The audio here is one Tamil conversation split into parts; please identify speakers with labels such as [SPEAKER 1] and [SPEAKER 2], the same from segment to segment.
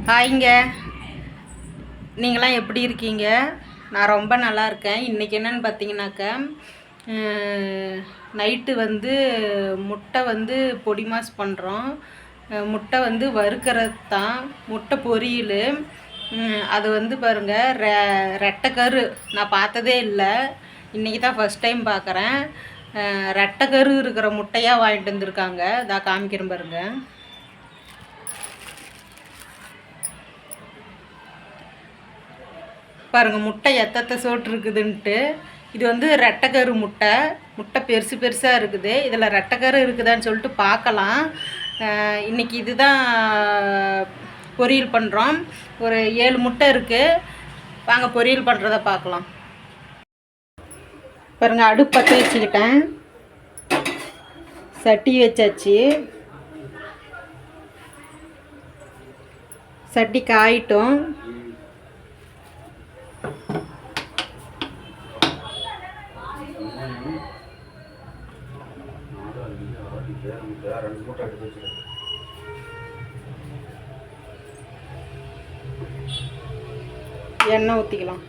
[SPEAKER 1] ஹாய்ங்க, நீங்களாம் எப்படி இருக்கீங்க? நான் ரொம்ப நல்லா இருக்கேன். இன்றைக்கி என்னென்னு பார்த்தீங்கன்னாக்கா, நைட்டு முட்டை பொடி மாஸ் பண்ணுறோம். முட்டை வறுக்கிறது தான், முட்டை பொரியல். அது பாருங்கள், ரெட்டைக்கரு நான் பார்த்ததே இல்லை. இன்றைக்கி தான் ஃபஸ்ட் டைம் பார்க்குறேன். ரெட்டைக்கரு இருக்கிற முட்டையாக வாங்கிட்டு வந்திருக்காங்க. இதான் காமிக்கிறேன் பாருங்கள். பாருங்கள் முட்டை எத்தத்தை சோட்டு இருக்குதுன்ட்டு. இது ரெட்டைக்கரு முட்டை. முட்டை பெருசு பெருசாக இருக்குது. இதில் ரெட்டைக்கரு இருக்குதான்னு சொல்லிட்டு பார்க்கலாம். இன்றைக்கி இதுதான் பொரியல் பண்ணுறோம். ஒரு 7 முட்டை இருக்குது. வாங்க பொரியல் பண்ணுறத பார்க்கலாம். பாருங்கள், அடுப்பு பற்ற வச்சுக்கிட்டேன். சட்டி வச்சாச்சு. சட்டி காயிட்டும். எண்ணெய் ஊற்றிக்கலாம்.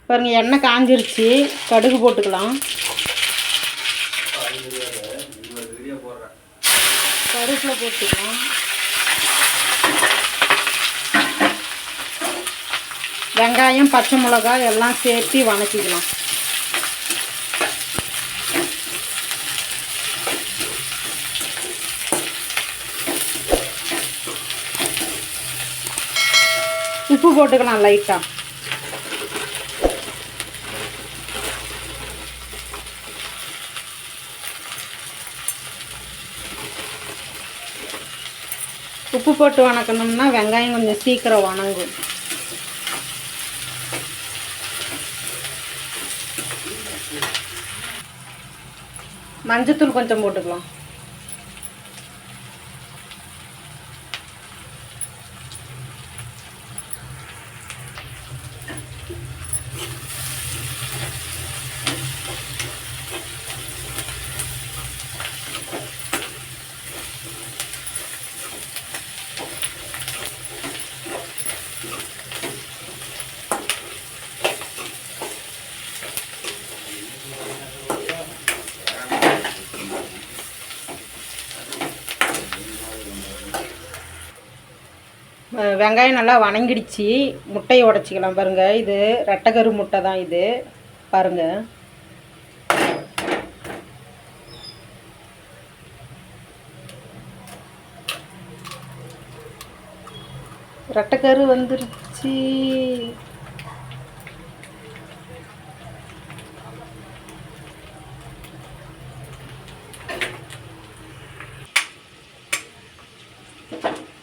[SPEAKER 1] பாருங்கள், எண்ணெய் காஞ்சிருச்சு. கடுகு போட்டுக்கலாம். கருவேப்பிலை போட்டுக்கலாம். வெங்காயம், பச்சை மிளகாய் எல்லாம் சேர்த்து வதக்கிக்கலாம். உப்பு போட்டுக்கலாம் லைட்டாக. உப்பு போட்டு வதக்கணும்னா வெங்காயம் கொஞ்சம் சீக்கிரம் வதங்கும். மஞ்சத்தூள் கொஞ்சம் போட்டுக்கலாம். வெங்காயம் நல்லா வதங்கிடுச்சு. முட்டையை உடச்சிக்கலாம். பாருங்கள், இது ரெட்டைக்கரு முட்டை தான். இது பாருங்கள். ரெட்டைக்கரு வந்துருச்சு.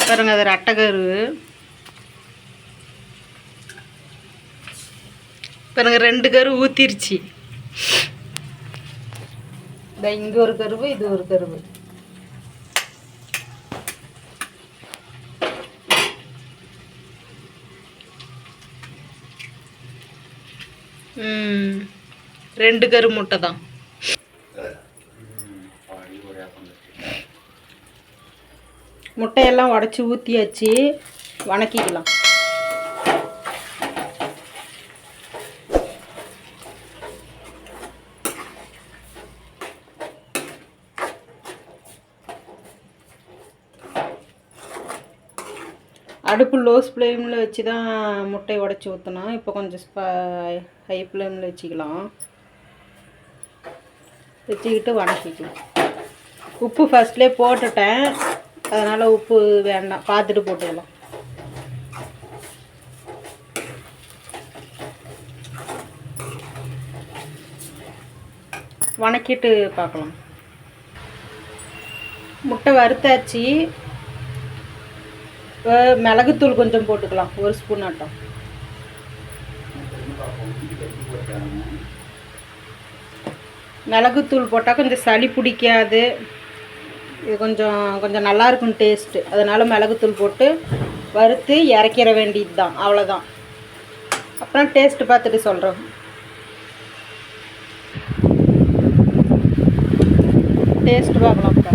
[SPEAKER 1] பாருங்க, அது ரெட்டைக்கரு. பாருங்க, 2 கரு ஊற்றிருச்சு. இங்கே ஒரு கருவு, இது ஒரு கருவு. ரெண்டு கரு முட்டை தான். முட்டையெல்லாம் உடச்சி ஊற்றியாச்சு. வதக்கிக்கலாம். அடுப்பு லோஸ் ஃப்ளேமில் வச்சு தான் முட்டையை உடச்சி ஊற்றணும். இப்போ கொஞ்சம் ஹை ஃப்ளேமில் வச்சுக்கலாம். வச்சுக்கிட்டு வதக்கிக்கலாம். உப்பு ஃபஸ்ட்லேயே போட்டுட்டேன், அதனால் உப்பு வேண்டாம், பார்த்துட்டு போட்டுக்கலாம். வதக்கிட்டு பார்க்கலாம். முட்டை வறுத்தாச்சு. மிளகுத்தூள் கொஞ்சம் போட்டுக்கலாம், 1 ஸ்பூன் ஆட்டம். மிளகுத்தூள் போட்டால் கொஞ்சம் சளி பிடிக்காது. இது கொஞ்சம் நல்லாயிருக்கும் டேஸ்ட்டு. அதனால் மிளகுத்தூள் போட்டு வறுத்து இறக்கிற வேண்டியது தான். அவ்வளோதான். அப்புறம் டேஸ்ட்டு பார்த்துட்டு சொல்கிறோம். டேஸ்ட்டு பார்க்கலாம்ப்பா.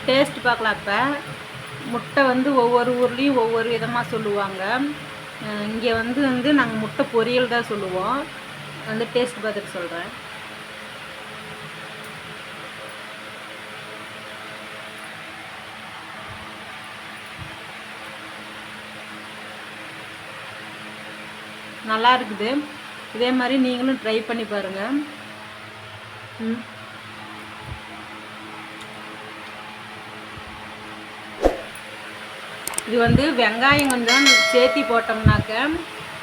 [SPEAKER 1] டேஸ்ட் பார்க்கலாம். இப்போ முட்டை வந்து ஒவ்வொரு ஊர்லேயும் ஒவ்வொரு விதமாக சொல்லுவாங்க. இங்கே வந்து நாங்கள் முட்டை பொரியல் தான் சொல்லுவோம். வந்து டேஸ்ட் பார்த்துட்டு சொல்கிறேன். நல்லா இருக்குது. இதே மாதிரி நீங்களும் ட்ரை பண்ணி பாருங்கள். இது வந்து வெங்காயம் கொஞ்சம் சேர்த்தி போட்டோம்னாக்க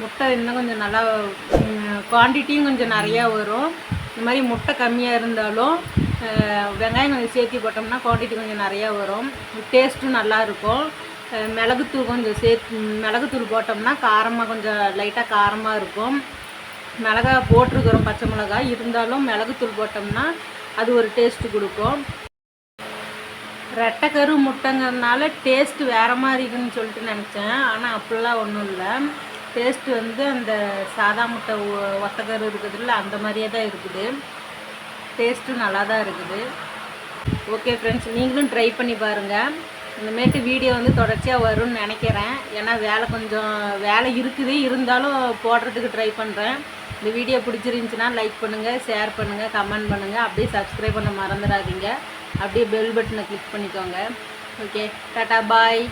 [SPEAKER 1] முட்டை இன்னும் கொஞ்சம் நல்லா குவான்டிட்டியும் கொஞ்சம் நிறையா வரும். இந்த மாதிரி முட்டை கம்மியாக இருந்தாலும் வெங்காயம் கொஞ்சம் சேர்த்தி போட்டோம்னா குவான்டிட்டி கொஞ்சம் நிறையா வரும். டேஸ்ட்டும் நல்லாயிருக்கும். மிளகுத்தூள் கொஞ்சம் மிளகுத்தூள் போட்டோம்னா காரமாக கொஞ்சம் லைட்டாக காரமாக இருக்கும். மிளகா போட்டிருக்கிறோம், பச்சை மிளகாய் இருந்தாலும் மிளகுத்தூள் போட்டோம்னா அது ஒரு டேஸ்ட்டு கொடுக்கும். ரெட்டைக்கரு முட்டைங்கிறதுனால டேஸ்ட்டு வேறு மாதிரி இருக்குன்னு சொல்லிட்டு நினச்சேன். ஆனால் அப்படிலாம் ஒன்றும் இல்லை. டேஸ்ட்டு வந்து அந்த சாதா முட்டை ஒத்தக்கரு இருக்குதுல்ல அந்த மாதிரியே தான் இருக்குது. டேஸ்ட்டும் நல்லா தான் இருக்குது. ஓகே ஃப்ரெண்ட்ஸ், நீங்களும் ட்ரை பண்ணி பாருங்கள். இந்தமாரி வீடியோ வந்து தொடர்ச்சியாக வரும்னு நினைக்கிறேன். ஏன்னா வேலை இருக்குது, இருந்தாலும் போடுறதுக்கு ட்ரை பண்ணுறேன். இந்த வீடியோ பிடிச்சிருந்துச்சின்னா லைக் பண்ணுங்கள், ஷேர் பண்ணுங்கள், கமெண்ட் பண்ணுங்கள். அப்படியே சப்ஸ்கிரைப் பண்ண மறந்துடாதீங்க. அப்படியே பெல் பட்டனை கிளிக் பண்ணிக்கோங்க. ஓகே, டாட்டா, பாய்.